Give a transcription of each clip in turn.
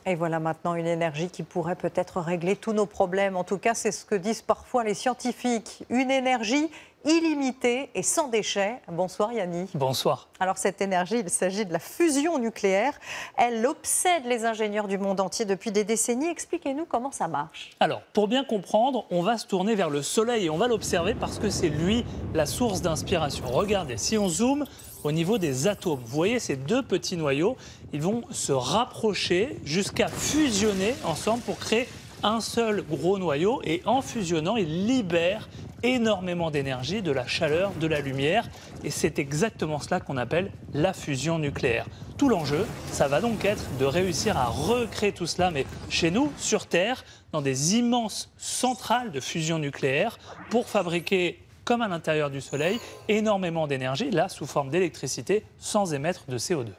Et voilà maintenant une énergie qui pourrait peut-être régler tous nos problèmes. En tout cas, c'est ce que disent parfois les scientifiques. Une énergie illimitée et sans déchets. Bonsoir Yanni. Bonsoir. Alors cette énergie, il s'agit de la fusion nucléaire. Elle obsède les ingénieurs du monde entier depuis des décennies. Expliquez-nous comment ça marche. Alors, pour bien comprendre, on va se tourner vers le Soleil et on va l'observer parce que c'est lui la source d'inspiration. Regardez, si on zoome au niveau des atomes, vous voyez ces deux petits noyaux, ils vont se rapprocher jusqu'à fusionner ensemble pour créer un seul gros noyau. Et en fusionnant, ils libèrent énormément d'énergie, de la chaleur, de la lumière. Et c'est exactement cela qu'on appelle la fusion nucléaire. Tout l'enjeu, ça va donc être de réussir à recréer tout cela, mais chez nous, sur Terre, dans des immenses centrales de fusion nucléaire, pour fabriquer, comme à l'intérieur du Soleil, énormément d'énergie, là, sous forme d'électricité, sans émettre de CO2.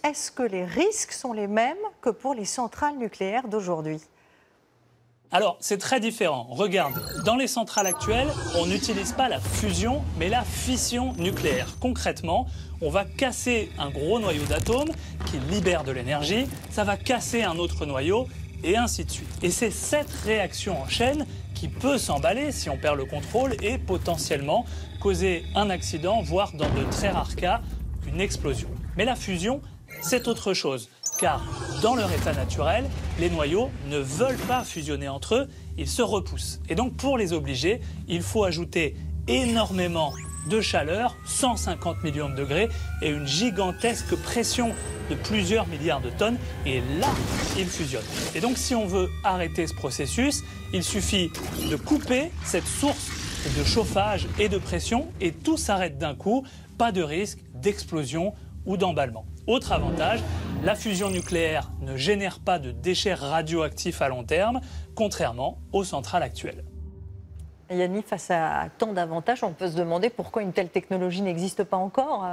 Est-ce que les risques sont les mêmes que pour les centrales nucléaires d'aujourd'hui ? Alors, c'est très différent. Regarde, dans les centrales actuelles, on n'utilise pas la fusion, mais la fission nucléaire. Concrètement, on va casser un gros noyau d'atomes qui libère de l'énergie, ça va casser un autre noyau, et ainsi de suite. Et c'est cette réaction en chaîne qui peut s'emballer si on perd le contrôle et potentiellement causer un accident, voire dans de très rares cas, une explosion. Mais la fusion, c'est autre chose. Car dans leur état naturel, les noyaux ne veulent pas fusionner entre eux, ils se repoussent. Et donc pour les obliger, il faut ajouter énormément de chaleur, 150 millions de degrés, et une gigantesque pression de plusieurs milliards de tonnes, et là, ils fusionnent. Et donc si on veut arrêter ce processus, il suffit de couper cette source de chauffage et de pression, et tout s'arrête d'un coup, pas de risque d'explosion ou d'emballement. Autre avantage, la fusion nucléaire ne génère pas de déchets radioactifs à long terme, contrairement aux centrales actuelles. Yanni, face à tant d'avantages, on peut se demander pourquoi une telle technologie n'existe pas encore.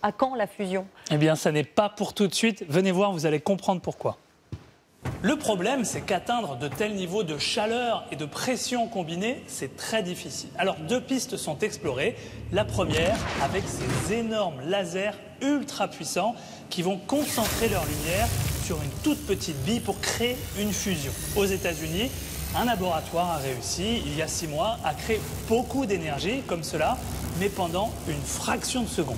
À quand la fusion ? Eh bien, ça n'est pas pour tout de suite. Venez voir, vous allez comprendre pourquoi. Le problème, c'est qu'atteindre de tels niveaux de chaleur et de pression combinés, c'est très difficile. Alors, deux pistes sont explorées. La première, avec ces énormes lasers ultra puissants qui vont concentrer leur lumière sur une toute petite bille pour créer une fusion. Aux États-Unis, un laboratoire a réussi, il y a 6 mois, à créer beaucoup d'énergie comme cela, mais pendant une fraction de seconde.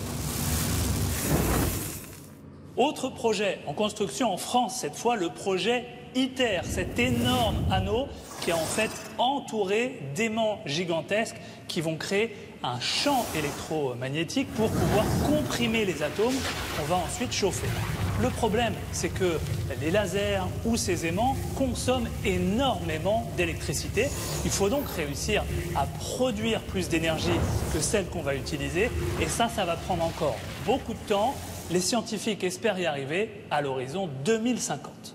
Autre projet en construction en France, cette fois le projet ITER, cet énorme anneau qui est en fait entouré d'aimants gigantesques qui vont créer un champ électromagnétique pour pouvoir comprimer les atomes qu'on va ensuite chauffer. Le problème, c'est que les lasers ou ces aimants consomment énormément d'électricité. Il faut donc réussir à produire plus d'énergie que celle qu'on va utiliser. Et ça va prendre encore beaucoup de temps. Les scientifiques espèrent y arriver à l'horizon 2050.